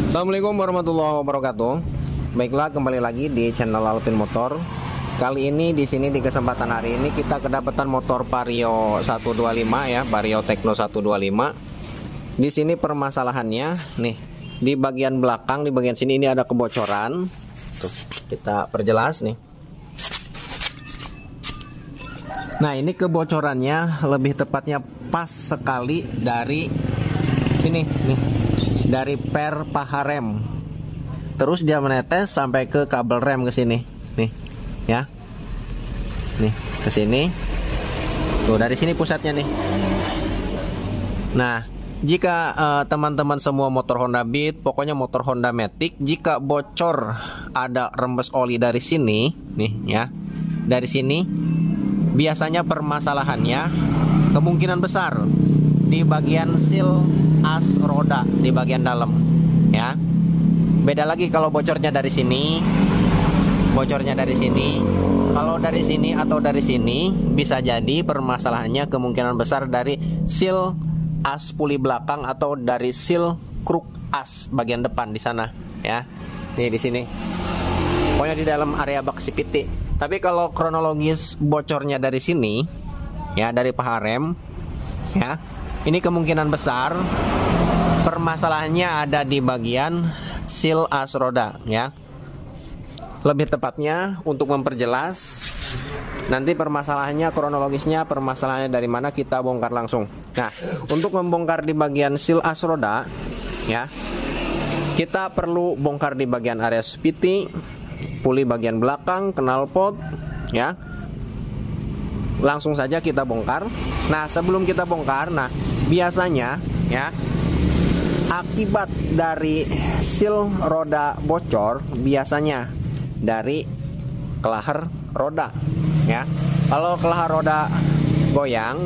Assalamualaikum warahmatullahi wabarakatuh. Baiklah, kembali lagi di channel Alvin Motor. Kali ini di sini di kesempatan hari ini kita kedapatan motor Vario 125 ya, Vario Tekno 125. Di sini permasalahannya nih, di bagian belakang, di bagian sini ini ada kebocoran. Tuh, kita perjelas nih. Nah, ini kebocorannya lebih tepatnya pas sekali dari sini nih. Dari per paha rem, terus dia menetes sampai ke kabel rem ke sini, nih, ya, nih ke sini, tuh dari sini pusatnya nih. Nah, jika teman-teman semua motor Honda Beat, pokoknya motor Honda Matic, jika bocor ada rembes oli dari sini, nih ya, dari sini, biasanya permasalahannya kemungkinan besar di bagian seal as roda di bagian dalam ya. Beda lagi kalau bocornya dari sini. Bocornya dari sini. Kalau dari sini atau dari sini, bisa jadi permasalahannya kemungkinan besar dari seal as puli belakang atau dari seal kruk as bagian depan di sana ya. Nih di sini. Pokoknya di dalam area bak CVT. Tapi kalau kronologis bocornya dari sini ya, dari paha rem ya, ini kemungkinan besar permasalahannya ada di bagian seal as roda ya. Lebih tepatnya untuk memperjelas, nanti permasalahannya kronologisnya permasalahannya dari mana kita bongkar langsung. Nah, untuk membongkar di bagian seal as roda ya, kita perlu bongkar di bagian area CVT, puli bagian belakang, knalpot ya. Langsung saja kita bongkar. Nah, sebelum kita bongkar, nah biasanya ya, akibat dari seal roda bocor biasanya dari kelahar roda ya. Kalau kelahar roda goyang,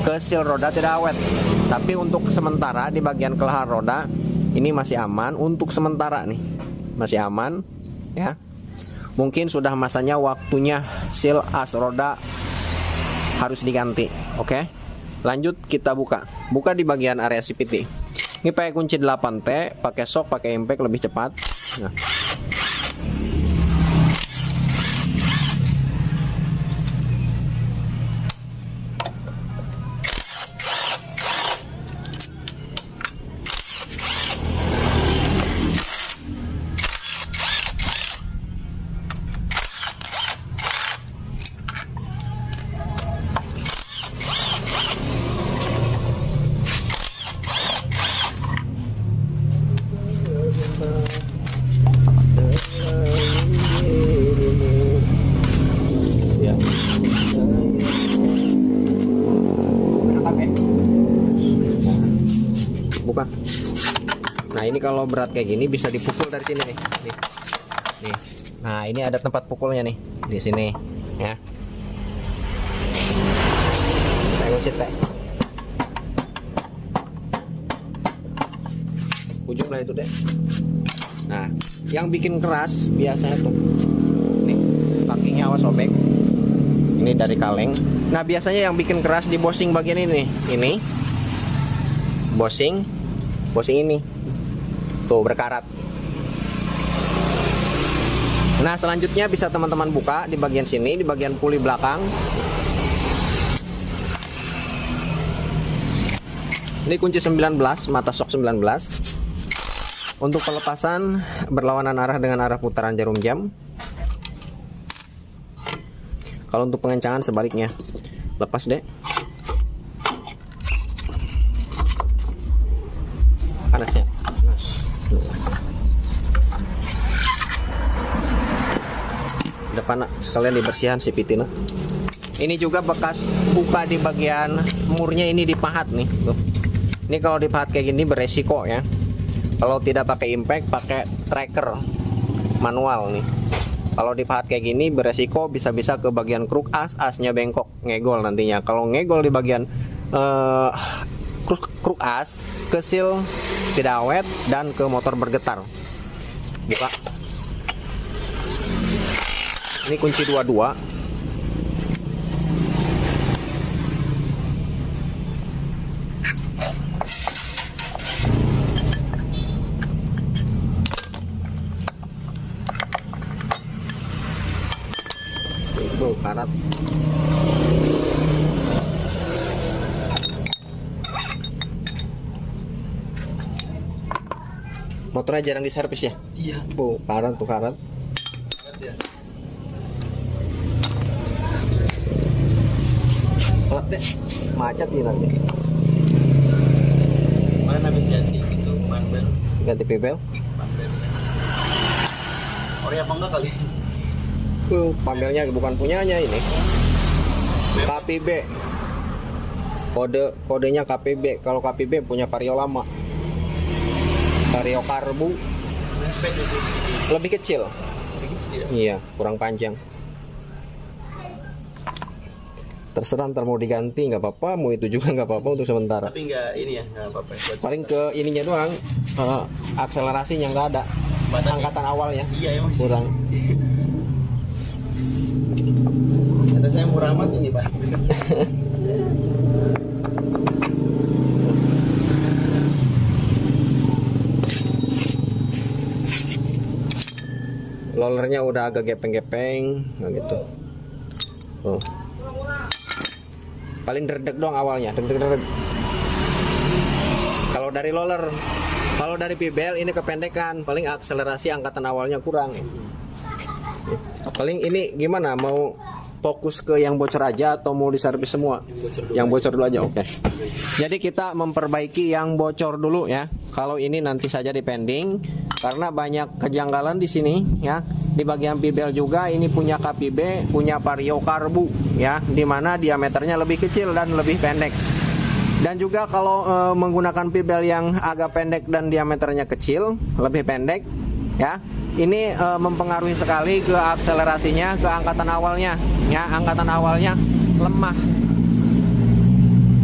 ke seal roda tidak awet. Tapi untuk sementara di bagian kelahar roda ini masih aman. Untuk sementara nih masih aman ya. Mungkin sudah masanya waktunya seal as roda harus diganti. Oke, lanjut kita buka di bagian area CVT. Ini pakai kunci 8T, pakai shock, pakai impact lebih cepat. Nah, buka. Nah, ini kalau berat kayak gini bisa dipukul dari sini nih. Nih. Nah, ini ada tempat pukulnya nih di sini ya. Saya ucit teh. Ujung lah itu deh. Nah, yang bikin keras biasanya tuh nih, kakinya awas sobek. Ini dari kaleng. Nah, biasanya yang bikin keras di bosing bagian ini nih. Ini bosing ini tuh berkarat. Nah, selanjutnya bisa teman-teman buka di bagian sini, di bagian puli belakang. Ini kunci 19, mata shock 19. Untuk pelepasan berlawanan arah dengan arah putaran jarum jam. Kalau untuk pengencangan sebaliknya. Lepas deh. Panasnya. Udah panas, sekalian dibersihan si pitina. Ini juga bekas buka di bagian murnya, ini dipahat nih tuh. Ini kalau dipahat kayak gini beresiko ya. Kalau tidak pakai impact, pakai tracker manual nih. Kalau dipahat kayak gini beresiko bisa-bisa ke bagian kruk asnya bengkok, ngegol nantinya. Kalau ngegol di bagian kruk as, ke seal tidak awet dan ke motor bergetar. Buka. Ini kunci 22. karat. Motornya jarang diservis ya? Iya. Oh, karat tuh karat. Pelat deh, macet nih nanti. Kemarin habis ganti itu panbel. Ganti pibel. Ori apa enggak kali? Pambelnya bukan punyanya ini. KPB. Kodenya KPB. Kalau KPB punya Vario lama. Vario karbu. Lebih kecil. Lebih kecil ya? Iya, kurang panjang. Terserah ntar mau diganti nggak apa-apa, mau itu juga nggak apa-apa untuk sementara. Tapi nggak ini ya, nggak apa-apa. Paling ke ininya doang, akselerasinya nggak ada. Batasnya. Angkatan awalnya Iya emang sih. kurang. Kata saya murah amat ini Pak. Rollernya udah agak gepeng-gepeng, nah gitu. Oh. Paling derdek dong awalnya, deg-deg. Kalau dari roller, kalau dari pibel ini kependekan, paling akselerasi angkatan awalnya kurang. Paling ini gimana? Mau fokus ke yang bocor aja atau mau diservis semua? Yang bocor dulu aja, oke. Jadi kita memperbaiki yang bocor dulu ya. Kalau ini nanti saja dipending karena banyak kejanggalan di sini ya. Di bagian pibel juga ini punya KPB, punya Vario karbu ya, dimana diameternya lebih kecil dan lebih pendek. Dan juga kalau menggunakan pibel yang agak pendek dan diameternya kecil, lebih pendek ya, ini mempengaruhi sekali ke akselerasinya, ke angkatan awalnya ya, angkatan awalnya lemah.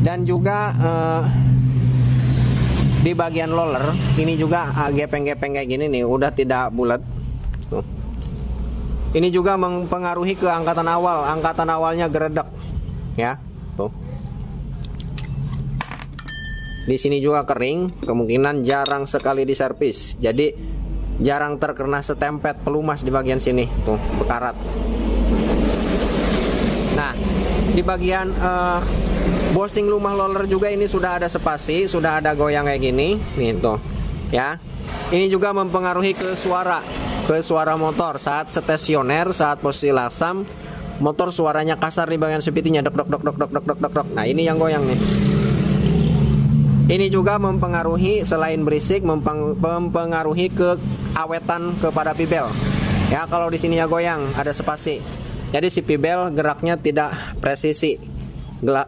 Dan juga di bagian roller ini juga gepeng-gepeng kayak gini nih, udah tidak bulat. Tuh. Ini juga mempengaruhi ke angkatan awal, angkatan awalnya geredek ya. Tuh. Di sini juga kering, kemungkinan jarang sekali diservis. Jadi jarang terkena setempet pelumas di bagian sini, tuh bekarat. Nah, di bagian bosing lumah roller juga ini sudah ada spasi, sudah ada goyang kayak gini, nih tuh, ya. Ini juga mempengaruhi ke suara motor saat stasioner, saat posisi lasam, motor suaranya kasar di bagian sepitinya, dok dok dok dok dok dok dok dok. Nah, ini yang goyang nih. Ini juga mempengaruhi, selain berisik, mempengaruhi ke awetan kepada pibel. Ya, kalau di sininya goyang, ada spasi. Jadi si pibel geraknya tidak presisi,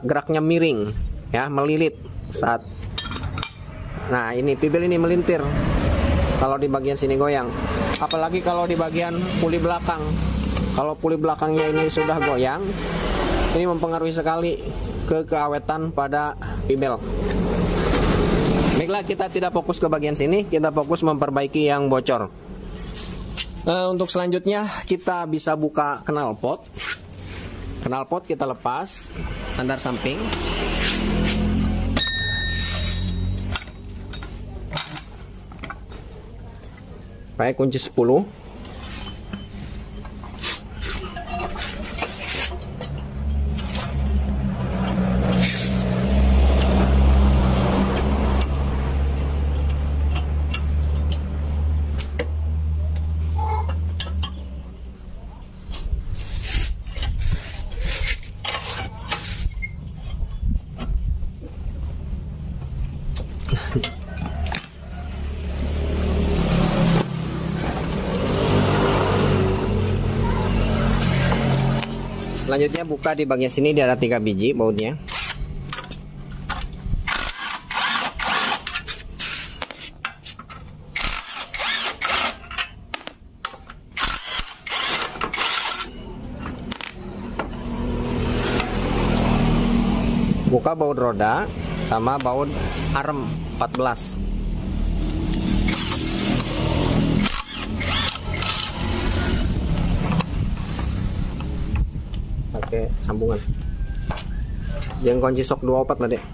geraknya miring, ya, melilit saat. Nah, ini pibel ini melintir. Kalau di bagian sini goyang, apalagi kalau di bagian puli belakang. Kalau puli belakangnya ini sudah goyang, ini mempengaruhi sekali ke keawetan pada pibel. Baiklah, kita tidak fokus ke bagian sini, kita fokus memperbaiki yang bocor. Untuk selanjutnya kita bisa buka knalpot. Knalpot kita lepas, standar samping. Pakai kunci 10. Selanjutnya buka di bagian sini, dia ada 3 biji bautnya. Buka baut roda sama baut arem 14. Pakai sambungan. Jangan kunci sok 24 lah deh.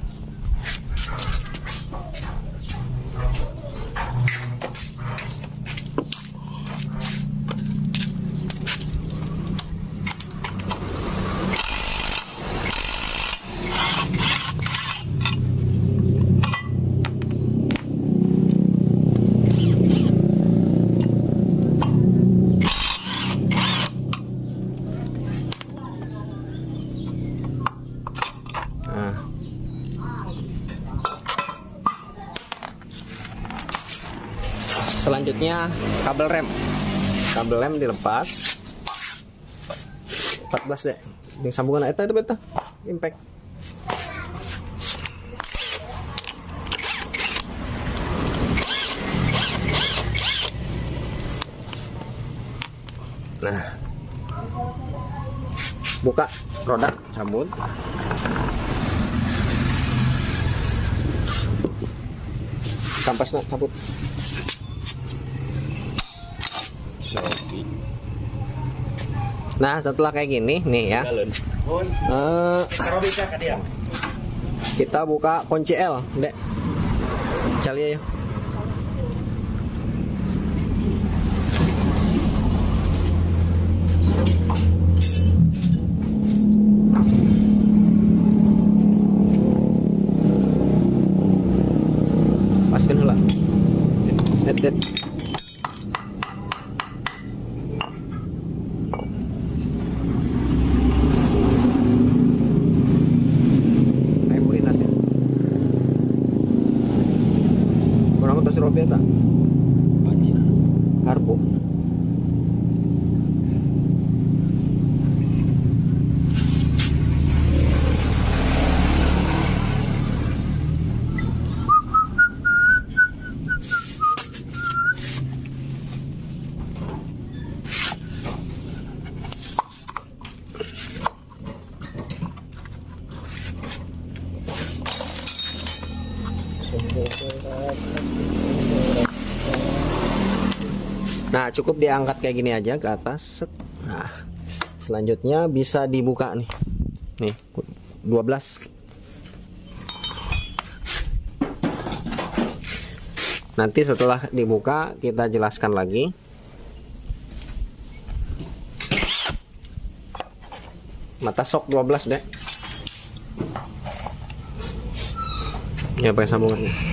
Selanjutnya kabel rem. Kabel rem dilepas. 14 deh. Yang sambungan itu beta. Impact. Nah, buka roda, cabut. Kampasnya cabut. Nah, setelah kayak gini nih ya, kita buka kunci L, dek. Cari ya. Paskan dulu. Edit. Beta karbo Nah, cukup diangkat kayak gini aja ke atas. Nah, selanjutnya bisa dibuka nih. Nih, 12. Nanti setelah dibuka kita jelaskan lagi. Mata sok 12 deh. Ya, pakai sambungannya.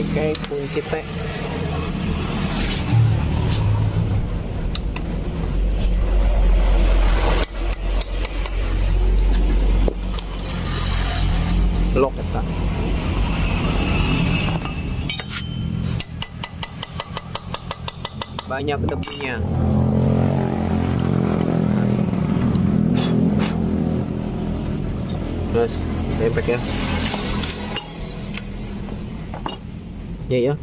Pakai kunci T. Lock eta. Banyak debunya. Terus, saya pakai ya. Ya. Ya.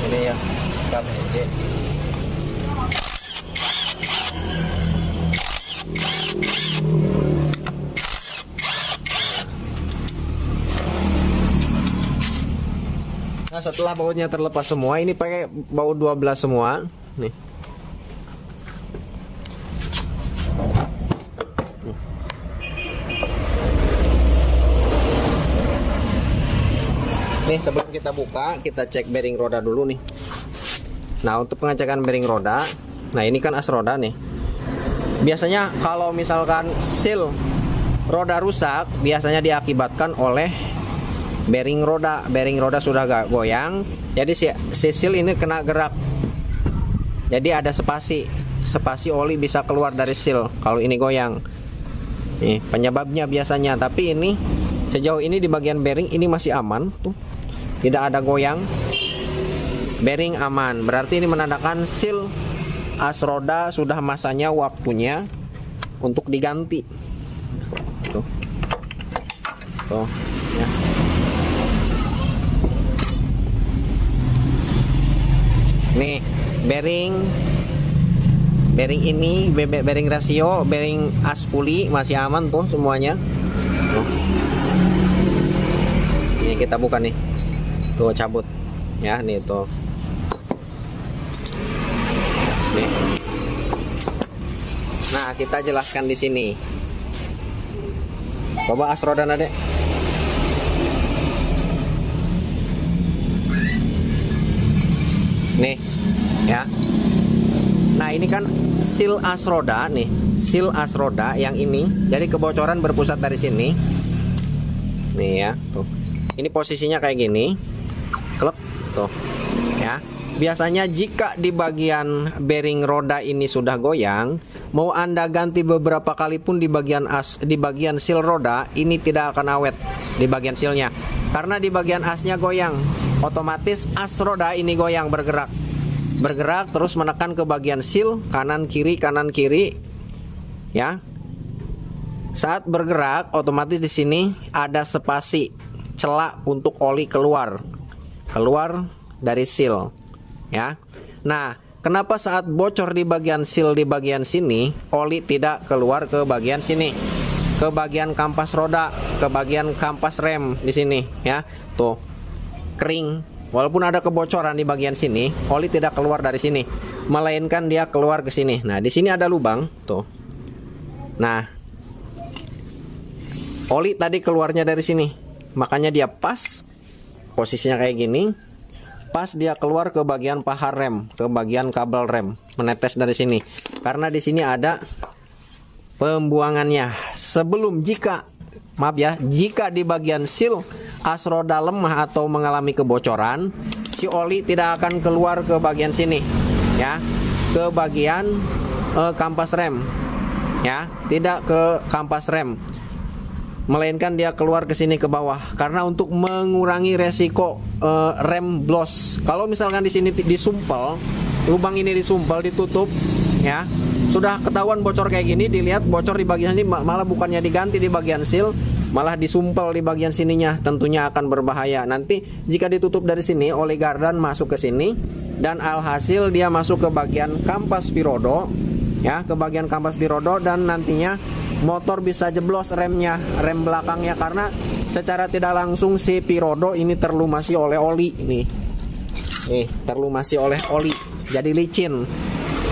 Ini ya, KBD. Nah, setelah bautnya terlepas semua, ini pakai baut 12 semua. Nih. Nih, sebelum kita buka, kita cek bearing roda dulu nih. Nah, untuk pengecekan bearing roda, nah ini kan as roda nih. Biasanya kalau misalkan seal roda rusak, biasanya diakibatkan oleh bearing roda. Bearing roda sudah gak goyang, jadi si seal ini kena gerak. Jadi ada spasi oli bisa keluar dari seal kalau ini goyang. Nih, penyebabnya biasanya. Tapi ini sejauh ini di bagian bearing ini masih aman tuh. Tidak ada goyang. Bearing aman. Berarti ini menandakan seal as roda sudah masanya, waktunya untuk diganti. Tuh. Tuh, ya. Nih, bearing ini, bearing rasio, bearing as puli masih aman tuh semuanya. Tuh. Ini kita buka nih. Tuh, cabut. Ya, nih tuh. Nih. kita jelaskan di sini. Coba as roda Dek. Nih, ya. Nah, ini kan seal as roda nih, seal as roda yang ini. Jadi kebocoran berpusat dari sini. Nih ya, tuh. Ini posisinya kayak gini. Klep, tuh. Ya. Biasanya jika di bagian bearing roda ini sudah goyang, mau Anda ganti beberapa kali pun di bagian as, di bagian seal roda ini tidak akan awet di bagian sealnya. Karena di bagian asnya goyang, otomatis as roda ini goyang, bergerak. Bergerak terus menekan ke bagian seal kanan kiri, ya. Saat bergerak, otomatis di sini ada spasi celah untuk oli keluar dari seal, ya. Nah, kenapa saat bocor di bagian seal di bagian sini, oli tidak keluar ke bagian sini, ke bagian kampas roda, ke bagian kampas rem di sini, ya. Tuh, kering. Walaupun ada kebocoran di bagian sini, oli tidak keluar dari sini, melainkan dia keluar ke sini. Nah, di sini ada lubang, tuh. Nah, oli tadi keluarnya dari sini, makanya dia pas, posisinya kayak gini. Pas dia keluar ke bagian paha rem, ke bagian kabel rem, menetes dari sini. Karena di sini ada pembuangannya. Sebelum jika di bagian seal as roda lemah atau mengalami kebocoran, si oli tidak akan keluar ke bagian sini, ya, ke bagian kampas rem, ya, tidak ke kampas rem, melainkan dia keluar ke sini ke bawah. Karena untuk mengurangi resiko rem blos. Kalau misalkan di sini disumpel, lubang ini disumpel, ditutup, ya, sudah ketahuan bocor kayak gini, dilihat bocor di bagian ini, malah bukannya diganti di bagian seal, malah disumpel di bagian sininya, tentunya akan berbahaya. Nanti jika ditutup dari sini, oli gardan masuk ke sini, dan alhasil dia masuk ke bagian kampas pirodo, ya, ke bagian kampas pirodo, dan nantinya motor bisa jeblos remnya, rem belakangnya, karena secara tidak langsung si pirodo ini terlumasi oleh oli nih, terlumasi oleh oli, jadi licin,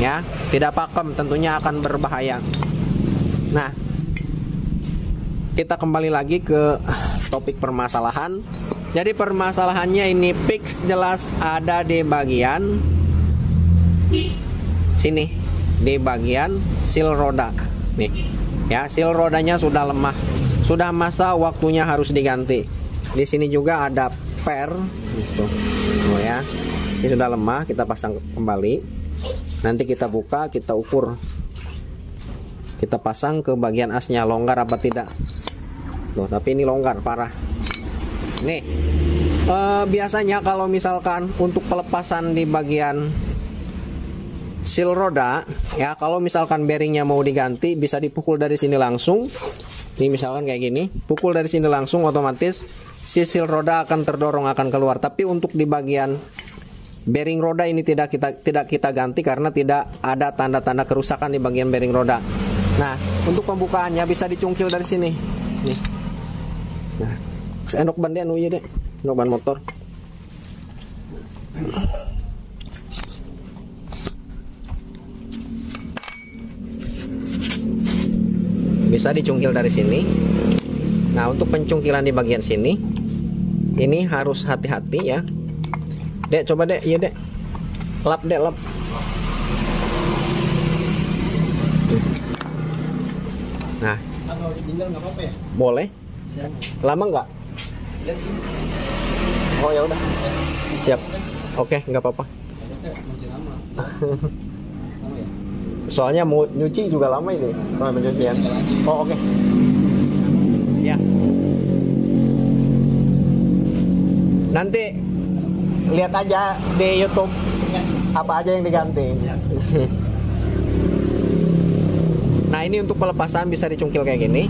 ya, tidak pakem, tentunya akan berbahaya. Nah, kita kembali lagi ke topik permasalahan. Jadi permasalahannya ini fix jelas ada di bagian sini, di bagian seal roda nih, ya. Seal rodanya sudah lemah, sudah masa waktunya harus diganti. Di sini juga ada per gitu. Oh ya, ini sudah lemah, kita pasang kembali. Nanti kita buka, kita ukur, kita pasang ke bagian asnya, longgar apa tidak. Loh, tapi ini longgar parah. Nih, biasanya kalau misalkan untuk pelepasan di bagian seal roda, ya, kalau misalkan bearingnya mau diganti, bisa dipukul dari sini langsung. Ini misalkan kayak gini, pukul dari sini langsung, otomatis si seal roda akan terdorong, akan keluar. Tapi untuk di bagian bearing roda ini tidak kita ganti karena tidak ada tanda-tanda kerusakan di bagian bearing roda. Nah, untuk pembukaannya bisa dicungkil dari sini. Nih. Nah, endok ban deh, deh, endok ban motor. Bisa dicungkil dari sini. Nah, untuk pencungkilan di bagian sini, ini harus hati-hati ya. Dek, coba dek, iya dek, lap dek, lap. Nah, tinggal nggak apa-apa ya? boleh. Siap. Lama nggak? Ya sih. Oh ya udah. Siap. Oke, nggak apa-apa. Masih lama. Lama ya? Soalnya mau nyuci juga lama ini. Oh, pencucian. Oh, oke. Ya. Nanti lihat aja di YouTube apa aja yang diganti. Nah, ini untuk pelepasan bisa dicungkil kayak gini.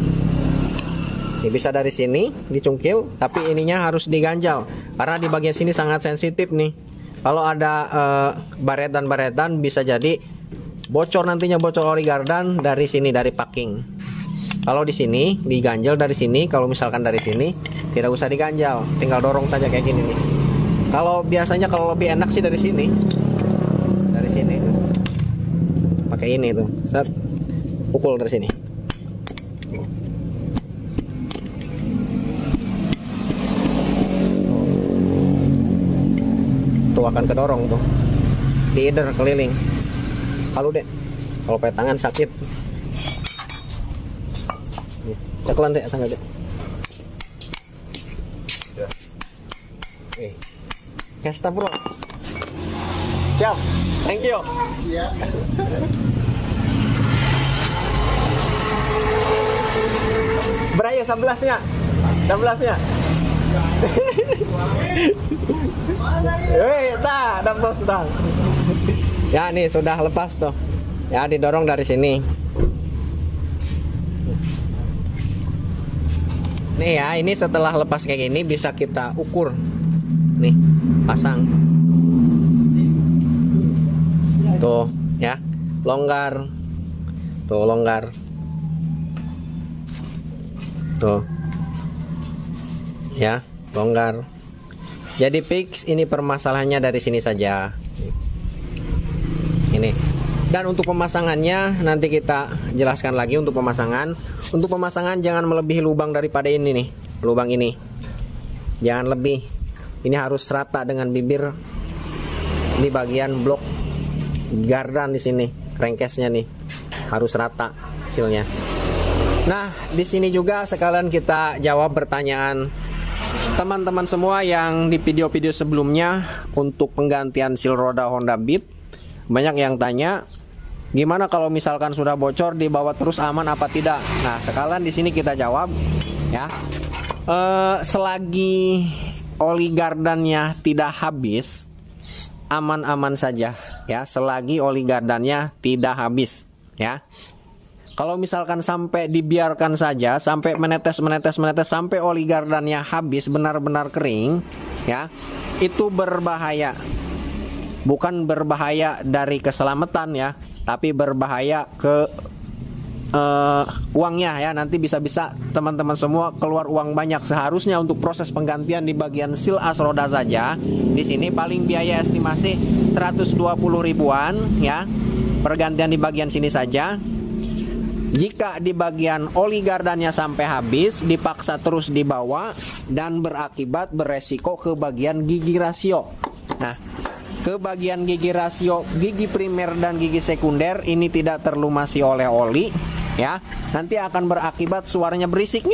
Ini bisa dari sini dicungkil, tapi ininya harus diganjal karena di bagian sini sangat sensitif nih. Kalau ada baretan bisa jadi bocor, nantinya bocor oli gardan dari sini, dari packing. Kalau di sini diganjal dari sini, kalau misalkan dari sini tidak usah diganjal, tinggal dorong saja kayak gini nih. Kalau biasanya kalau lebih enak sih dari sini. Dari sini tuh. Pakai ini tuh. Set. Pukul dari sini. Tuh akan kedorong tuh. Diider keliling. Halu dek. Kalau pakai tangan sakit. Ceklan dek tangga dek. Kasta bro. Siap. Thank you. Iya. Beraya 11-nya. 11-nya. Dapat sudah. Ya nih sudah lepas tuh. Ya didorong dari sini. Nih ya, ini setelah lepas kayak gini bisa kita ukur. Nih, pasang. Tuh, ya. Longgar. Tuh, longgar. Tuh. Ya, longgar. Jadi fix, ini permasalahannya dari sini saja. Ini. Dan untuk pemasangannya nanti kita jelaskan lagi untuk pemasangan. Untuk pemasangan jangan melebihi lubang daripada ini nih, lubang ini. Jangan lebih. Ini harus rata dengan bibir di bagian blok gardan di sini, crankcase-nya nih. Harus rata hasilnya. Nah, di sini juga sekalian kita jawab pertanyaan teman-teman semua yang di video-video sebelumnya untuk penggantian seal roda Honda Beat. Banyak yang tanya, gimana kalau misalkan sudah bocor dibawa terus aman apa tidak? Nah, sekalian di sini kita jawab ya. Selagi oli gardannya tidak habis, aman-aman saja ya, selagi oli gardannya tidak habis ya. Kalau misalkan sampai dibiarkan saja sampai menetes sampai oli gardannya habis benar-benar kering ya, itu berbahaya. Bukan berbahaya dari keselamatan ya, tapi berbahaya ke uangnya ya. Nanti bisa-bisa teman-teman semua keluar uang banyak. Seharusnya untuk proses penggantian di bagian seal as roda saja di sini paling biaya estimasi 120 ribuan ya, pergantian di bagian sini saja. Jika di bagian oli gardannya sampai habis, dipaksa terus dibawa dan berakibat beresiko ke bagian gigi rasio. Nah, ke bagian gigi rasio, gigi primer dan gigi sekunder ini tidak terlumasi oleh oli ya, nanti akan berakibat suaranya berisik.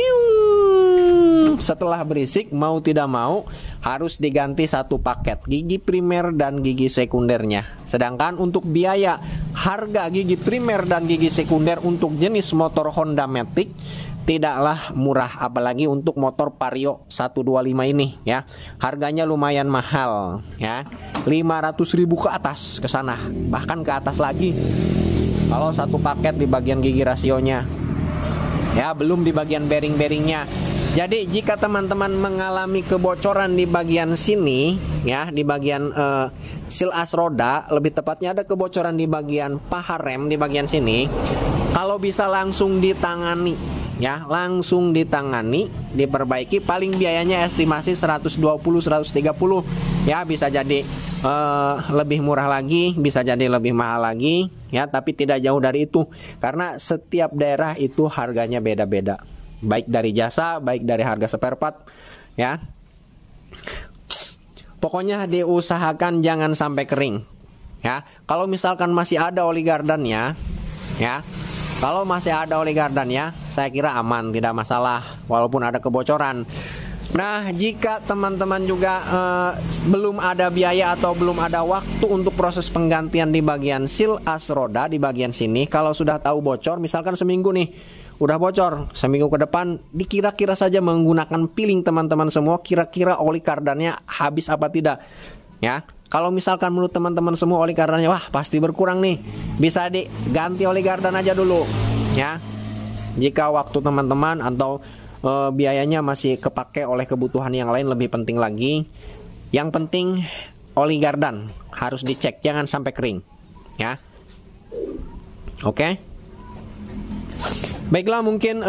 Setelah berisik, mau tidak mau harus diganti satu paket gigi primer dan gigi sekundernya. Sedangkan untuk biaya harga gigi primer dan gigi sekunder untuk jenis motor Honda Matic tidaklah murah, apalagi untuk motor Vario 125 ini ya. Harganya lumayan mahal ya. 500.000 ke atas ke sana, bahkan ke atas lagi. Kalau satu paket di bagian gigi rasionya. Ya, belum di bagian bearing-bearingnya. Jadi jika teman-teman mengalami kebocoran di bagian sini ya, di bagian seal as roda, lebih tepatnya ada kebocoran di bagian paha rem di bagian sini, kalau bisa langsung ditangani ya, langsung ditangani, diperbaiki, paling biayanya estimasi 120 130 ya, bisa jadi lebih murah lagi, bisa jadi lebih mahal lagi ya, tapi tidak jauh dari itu karena setiap daerah itu harganya beda-beda, baik dari jasa, baik dari harga spare part ya. Pokoknya diusahakan jangan sampai kering ya. Kalau misalkan masih ada oli gardannya ya, kalau masih ada oli gardannya, saya kira aman, tidak masalah walaupun ada kebocoran. Nah, jika teman-teman juga belum ada biaya atau belum ada waktu untuk proses penggantian di bagian seal as roda di bagian sini, kalau sudah tahu bocor, misalkan seminggu nih udah bocor, seminggu ke depan dikira-kira saja menggunakan piling teman-teman semua, kira-kira oli kardannya habis apa tidak ya. Kalau misalkan menurut teman-teman semua oli kardannya wah pasti berkurang nih, bisa diganti oli kardan aja dulu ya. Jika waktu teman-teman atau biayanya masih kepake oleh kebutuhan yang lain lebih penting lagi, yang penting oli gardan harus dicek, jangan sampai kering ya. Oke. Baiklah, mungkin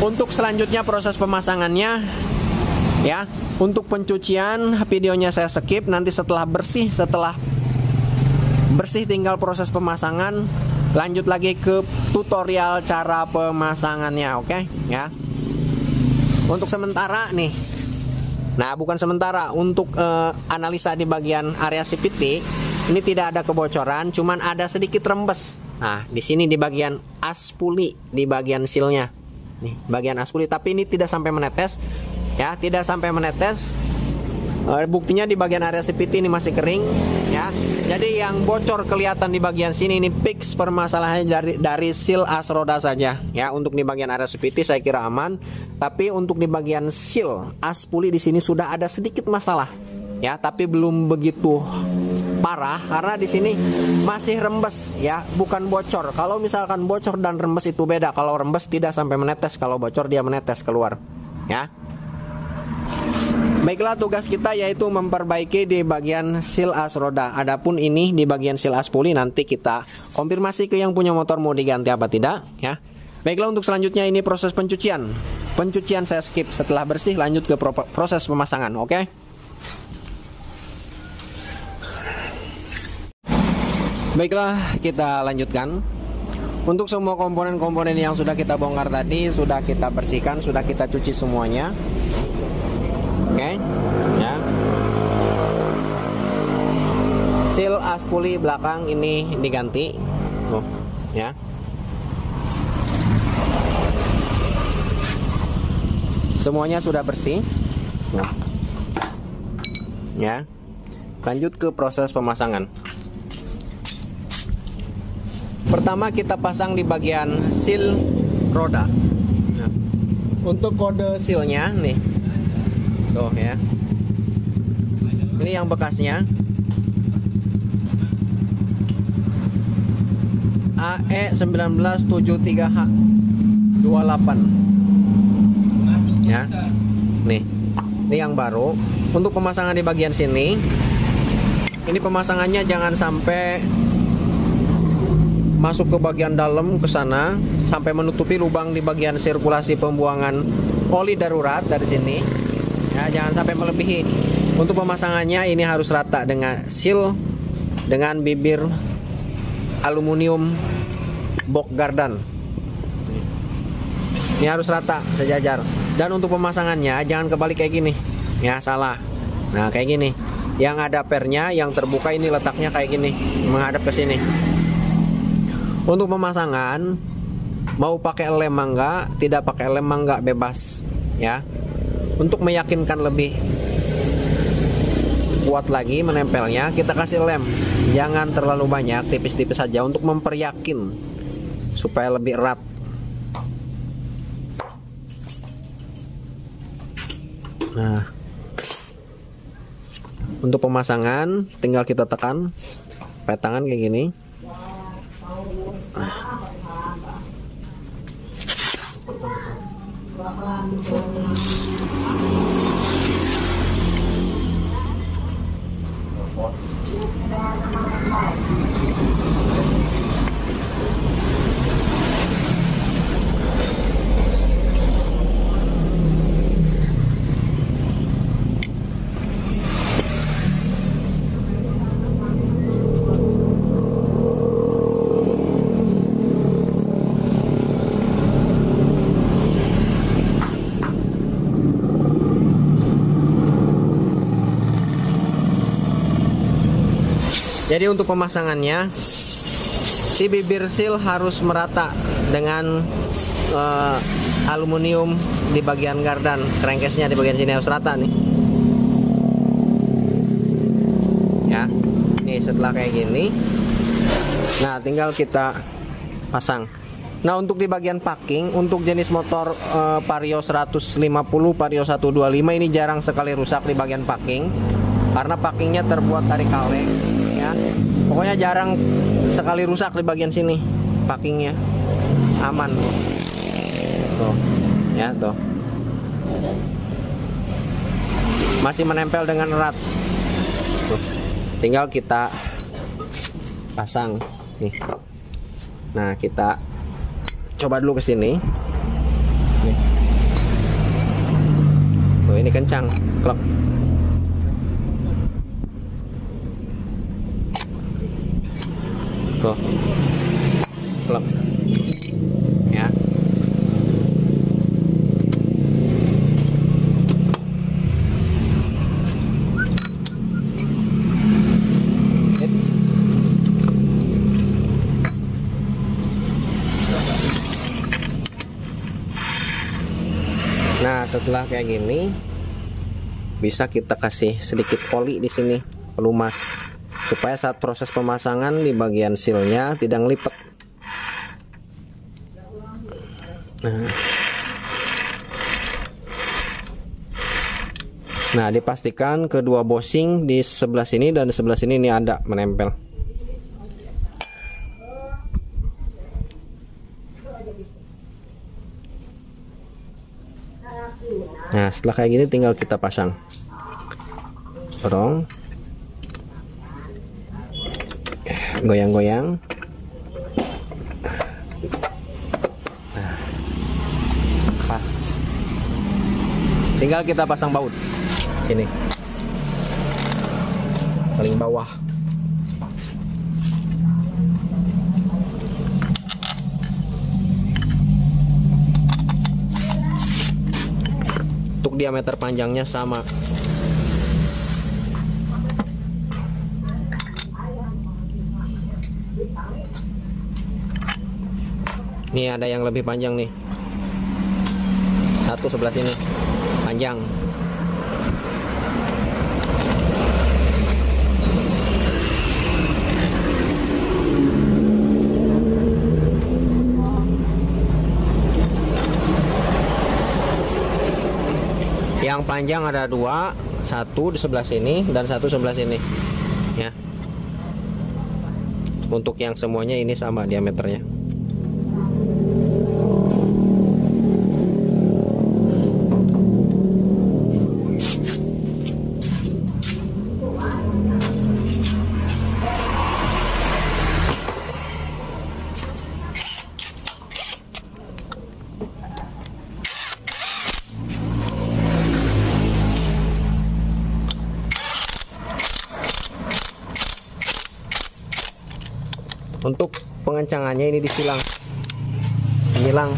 untuk selanjutnya proses pemasangannya ya. Untuk pencucian videonya saya skip, nanti setelah bersih tinggal proses pemasangan. lanjut lagi ke tutorial cara pemasangannya, oke ya. Untuk sementara nih, nah bukan sementara, untuk analisa di bagian area CVT ini tidak ada kebocoran, cuman ada sedikit rembes. Nah di sini di bagian as puli, di bagian silnya nih, bagian as puli, tapi ini tidak sampai menetes ya, tidak sampai menetes. Buktinya di bagian area CVT ini masih kering ya. Jadi yang bocor kelihatan di bagian sini ini fix permasalahannya dari seal as roda saja ya. Untuk di bagian area CVT saya kira aman, tapi untuk di bagian seal as puli di sini sudah ada sedikit masalah ya, tapi belum begitu parah karena di sini masih rembes ya, bukan bocor. Kalau misalkan bocor dan rembes itu beda. Kalau rembes tidak sampai menetes, kalau bocor dia menetes keluar ya. Baiklah, tugas kita yaitu memperbaiki di bagian seal as roda. Adapun ini di bagian seal as puli nanti kita konfirmasi ke yang punya motor mau diganti apa tidak ya. Baiklah, untuk selanjutnya ini proses pencucian. Pencucian saya skip, setelah bersih lanjut ke proses pemasangan, oke? Baiklah, kita lanjutkan. Untuk semua komponen-komponen yang sudah kita bongkar tadi sudah kita bersihkan, sudah kita cuci semuanya. Oke, ya. Seal as puli belakang ini diganti, ya. Semuanya sudah bersih, ya. Lanjut ke proses pemasangan. Pertama kita pasang di bagian seal roda. Nah, untuk kode sealnya nih. Tuh ya. Ini yang bekasnya. AE1973H 28. Ya. Nih. Ini yang baru. Untuk pemasangan di bagian sini. Ini pemasangannya jangan sampai masuk ke bagian dalam ke sana sampai menutupi lubang di bagian sirkulasi pembuangan oli darurat dari sini. Ya, jangan sampai melebihi. Untuk pemasangannya ini harus rata dengan seal dengan bibir aluminium box gardan. Ini harus rata sejajar. Dan untuk pemasangannya jangan kebalik kayak gini. Ya, salah. Nah, kayak gini. Yang ada pernya, yang terbuka ini letaknya kayak gini, menghadap ke sini. Untuk pemasangan mau pakai lem mangga, tidak pakai lem mangga, bebas ya. Untuk meyakinkan lebih kuat lagi menempelnya, kita kasih lem. Jangan terlalu banyak, tipis-tipis saja untuk memperyakin supaya lebih erat. Nah, untuk pemasangan tinggal kita tekan pakai tangan kayak gini. Jadi untuk pemasangannya, si bibir seal harus merata dengan aluminium di bagian gardan, crankcase-nya di bagian sini harus rata nih. Ya, nih setelah kayak gini, nah tinggal kita pasang. Nah untuk di bagian packing, untuk jenis motor Vario 150, Vario 125 ini jarang sekali rusak di bagian packing, karena packingnya terbuat dari kaleng. Ya, pokoknya jarang sekali rusak di bagian sini, packingnya aman tuh ya, tuh masih menempel dengan erat tuh. Tinggal kita pasang nih. Nah kita coba dulu ke sini nih. Tuh ini kencang, klep. Tuh. ngeflek ya. Nah, setelah kayak gini bisa kita kasih sedikit oli di sini, pelumas, supaya saat proses pemasangan di bagian sealnya tidak ngelipet. Nah, dipastikan kedua bushing di sebelah sini dan di sebelah sini ini ada menempel. Nah, setelah kayak gini tinggal kita pasang. Dorong, goyang-goyang. Nah, pas. Tinggal kita pasang baut sini, paling bawah. Untuk diameter panjangnya sama. Nih ada yang lebih panjang nih. Satu sebelah sini panjang. Yang panjang ada dua, satu di sebelah sini dan satu sebelah sini ya. Untuk yang semuanya ini sama diameternya. Untuk pengencangannya ini disilang, menyilang.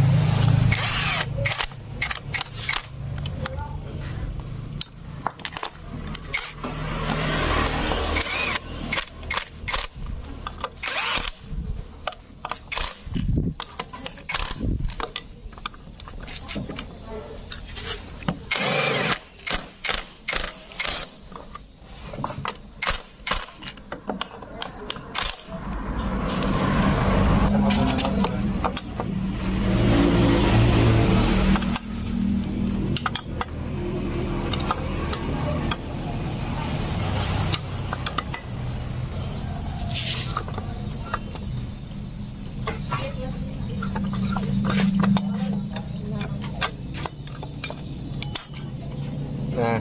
Nah,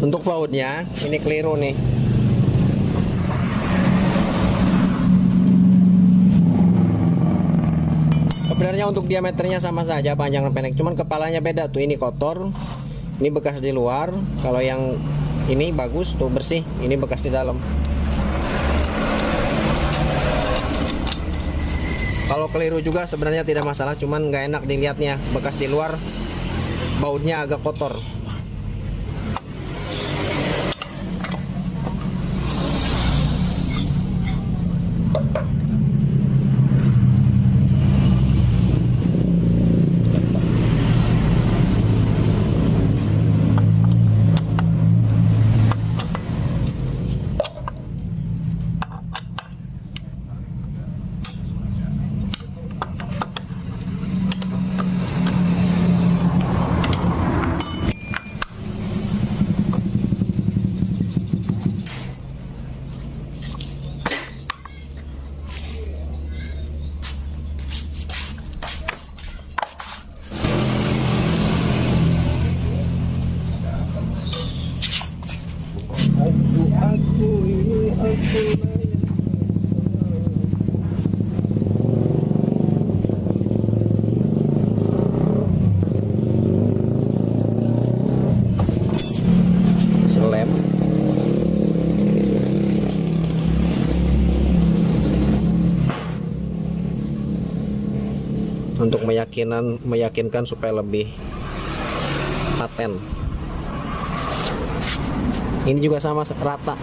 untuk bautnya ini keliru nih. Sebenarnya untuk diameternya sama saja, panjang dan pendek, cuman kepalanya beda tuh. Ini kotor, ini bekas di luar. Kalau yang ini bagus tuh, bersih, ini bekas di dalam. Kalau keliru juga sebenarnya tidak masalah, cuman nggak enak dilihatnya, bekas di luar, bautnya agak kotor. untuk meyakinkan supaya lebih paten. Ini juga sama rata.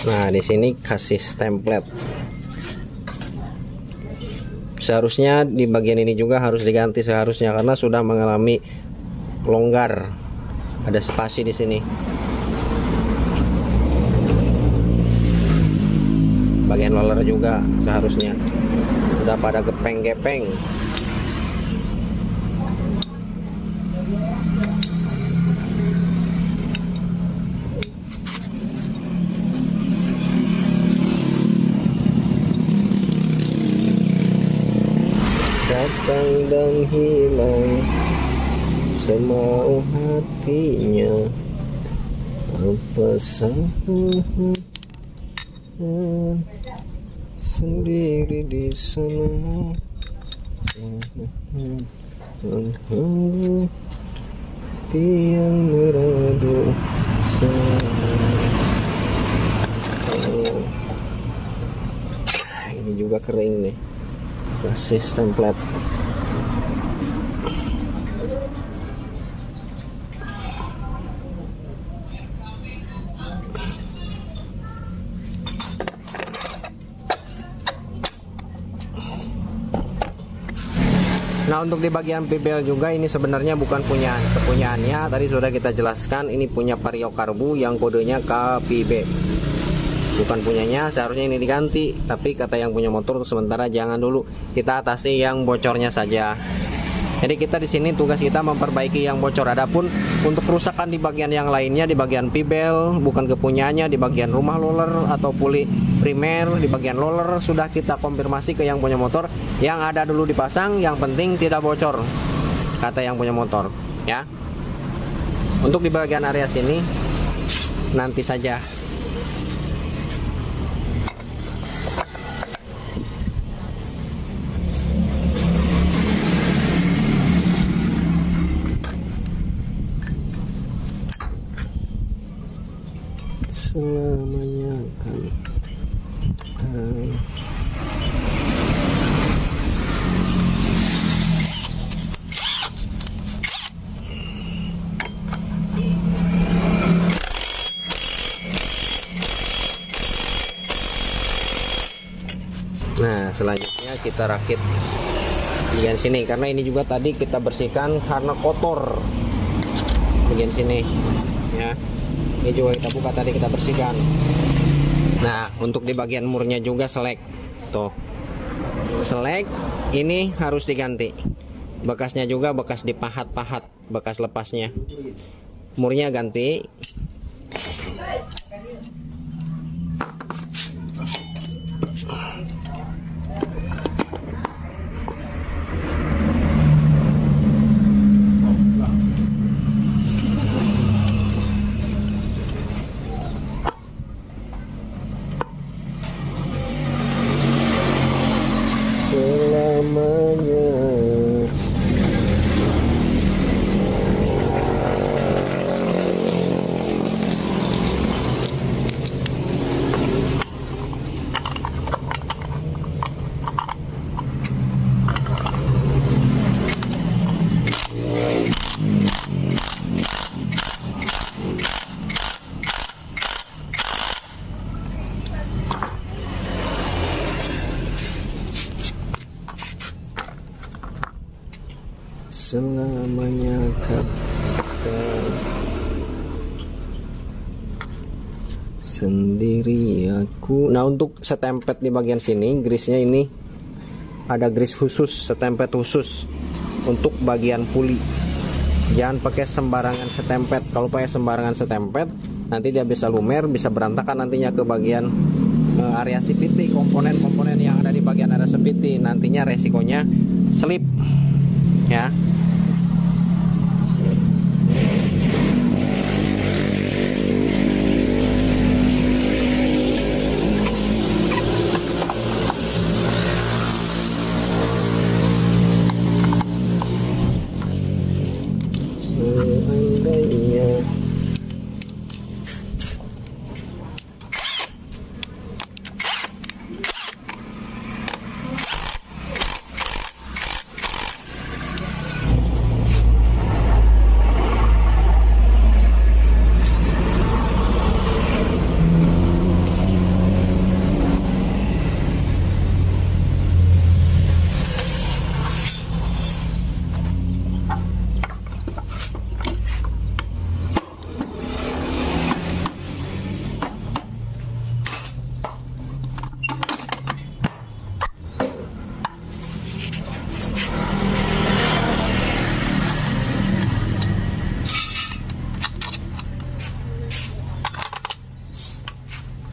Nah, di sini kasih template. Seharusnya di bagian ini juga harus diganti seharusnya karena sudah mengalami longgar. Ada spasi di sini. Bagian roller juga seharusnya sudah pada gepeng-gepeng. Datang dan hilang semau hatinya, apa salah sendiri di sana, tiang meradu ini juga kering nih. Kasih template. Nah, untuk di bagian pibel juga ini sebenarnya bukan kepunyaannya. Tadi sudah kita jelaskan, ini punya Vario Karbu yang kodenya KPB. Bukan punyanya, seharusnya ini diganti. Tapi kata yang punya motor untuk sementara jangan dulu, kita atasi yang bocornya saja. Jadi kita di sini tugas kita memperbaiki yang bocor. Adapun untuk kerusakan di bagian yang lainnya, di bagian pibel bukan kepunyaannya, di bagian rumah roller atau puli primer, di bagian roller sudah kita konfirmasi ke yang punya motor. Yang ada dulu dipasang, yang penting tidak bocor, kata yang punya motor ya. Untuk di bagian area sini nanti saja. Selamanya kan Nah, selanjutnya kita rakit bagian sini karena ini juga tadi kita bersihkan karena kotor bagian sini ya. Ini juga kita buka tadi, kita bersihkan. Nah, untuk di bagian murnya juga selek. Tuh. Selek ini harus diganti. Bekasnya juga bekas dipahat-pahat, bekas lepasnya. Murnya ganti. Selamanya katakan sendiri aku. Nah, untuk setempet di bagian sini, grisnya ini ada gris khusus, setempet khusus untuk bagian puli. Jangan pakai sembarangan setempet. Kalau pakai sembarangan setempet, nanti dia bisa lumer, bisa berantakan nantinya ke bagian area CVT, komponen-komponen yang ada di bagian area CVT. Nantinya resikonya slip ya.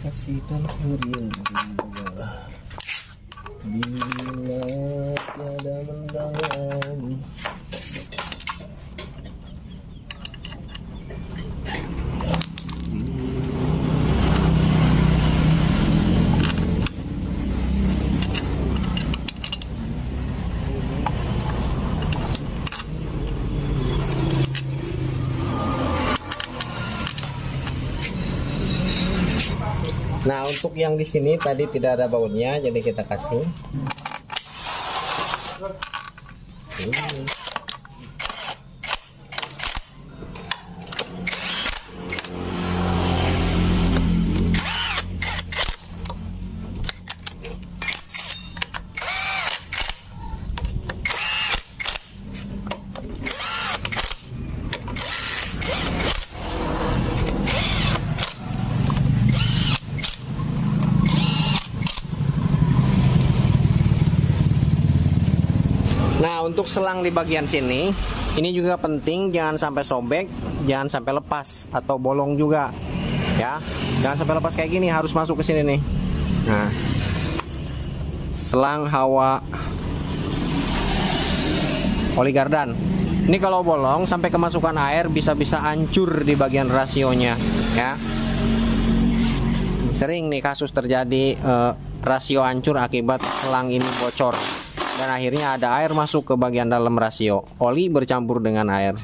kasih dan rindu bila tiada mendalam. Nah, untuk yang di sini tadi tidak ada bautnya, jadi kita kasih. Nah, untuk selang di bagian sini, ini juga penting, jangan sampai sobek, jangan sampai lepas atau bolong juga, ya. Jangan sampai lepas kayak gini, harus masuk ke sini nih. Nah, selang hawa oli gardan. Ini kalau bolong sampai kemasukan air bisa-bisa hancur di bagian rasionya, ya. Sering nih kasus terjadi rasio hancur akibat selang ini bocor. Dan akhirnya ada air masuk ke bagian dalam rasio. Oli bercampur dengan air.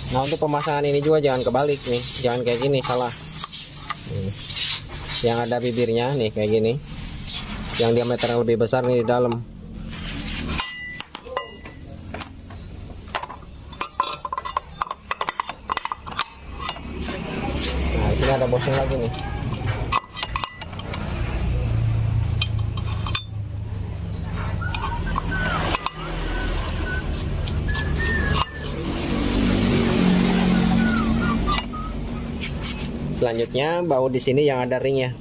Nah, untuk pemasangan ini juga jangan kebalik nih, jangan kayak gini, salah. Yang ada bibirnya nih kayak gini, yang diameternya lebih besar nih di dalam. Nah, ini ada bosnya lagi nih. Selanjutnya baut di sini yang ada ringnya.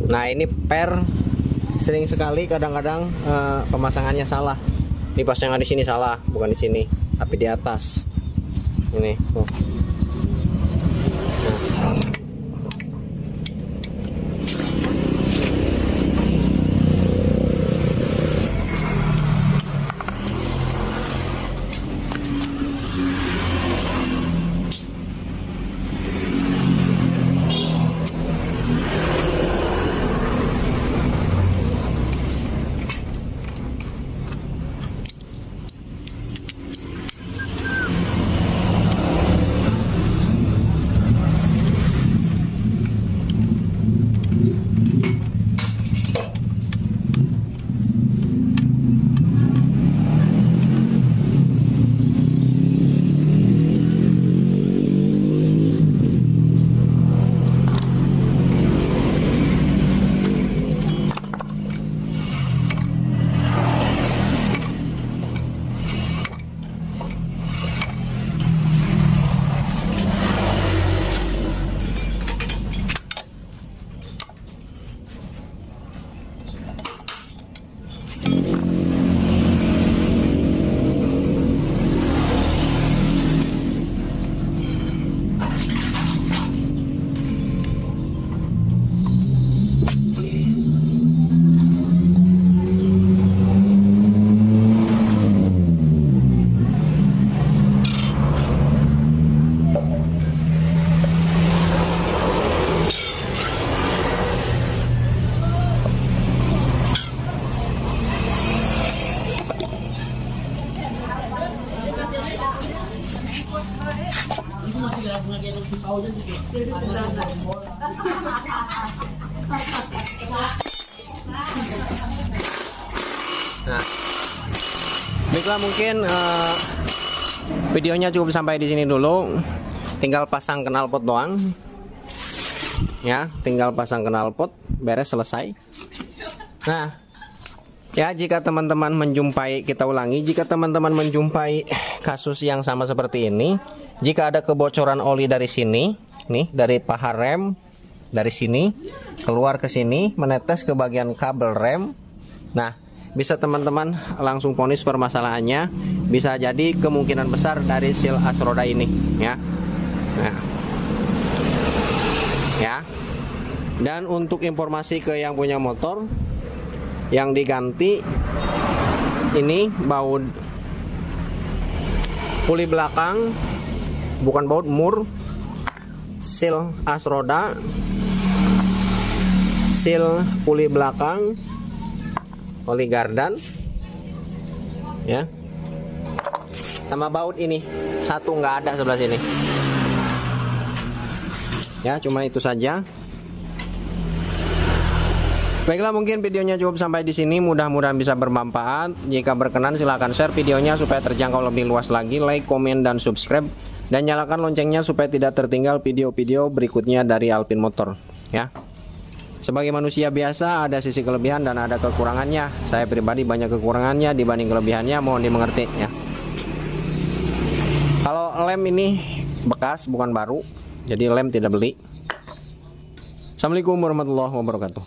Nah, ini per sering sekali kadang-kadang pemasangannya salah. Dipasang di sini salah, bukan di sini, tapi di atas. Ini. Tuh. Nah. Nah, baiklah, mungkin videonya cukup sampai di sini dulu. Tinggal pasang knalpot doang. Ya, tinggal pasang knalpot, beres, selesai. Nah, ya, jika teman-teman menjumpai, kita ulangi, jika teman-teman menjumpai kasus yang sama seperti ini, jika ada kebocoran oli dari sini, nih, dari paha rem, dari sini keluar ke sini, menetes ke bagian kabel rem. Nah, bisa teman-teman langsung vonis permasalahannya, bisa jadi kemungkinan besar dari seal as roda ini, ya. Nah, ya. Dan untuk informasi ke yang punya motor, yang diganti ini baut puli belakang, bukan baut mur, seal as roda, seal puli belakang, oli gardan, ya, sama baut ini satu nggak ada sebelah sini. Ya, cuma itu saja. Baiklah, mungkin videonya cukup sampai di sini. Mudah-mudahan bisa bermanfaat. Jika berkenan, silahkan share videonya supaya terjangkau lebih luas lagi. Like, komen, dan subscribe. Dan nyalakan loncengnya supaya tidak tertinggal video-video berikutnya dari Alpin Motor. Ya. Sebagai manusia biasa, ada sisi kelebihan dan ada kekurangannya. Saya pribadi banyak kekurangannya dibanding kelebihannya. Mohon dimengerti, ya. Kalau lem ini bekas, bukan baru. Jadi lem tidak beli. Assalamualaikum warahmatullahi wabarakatuh.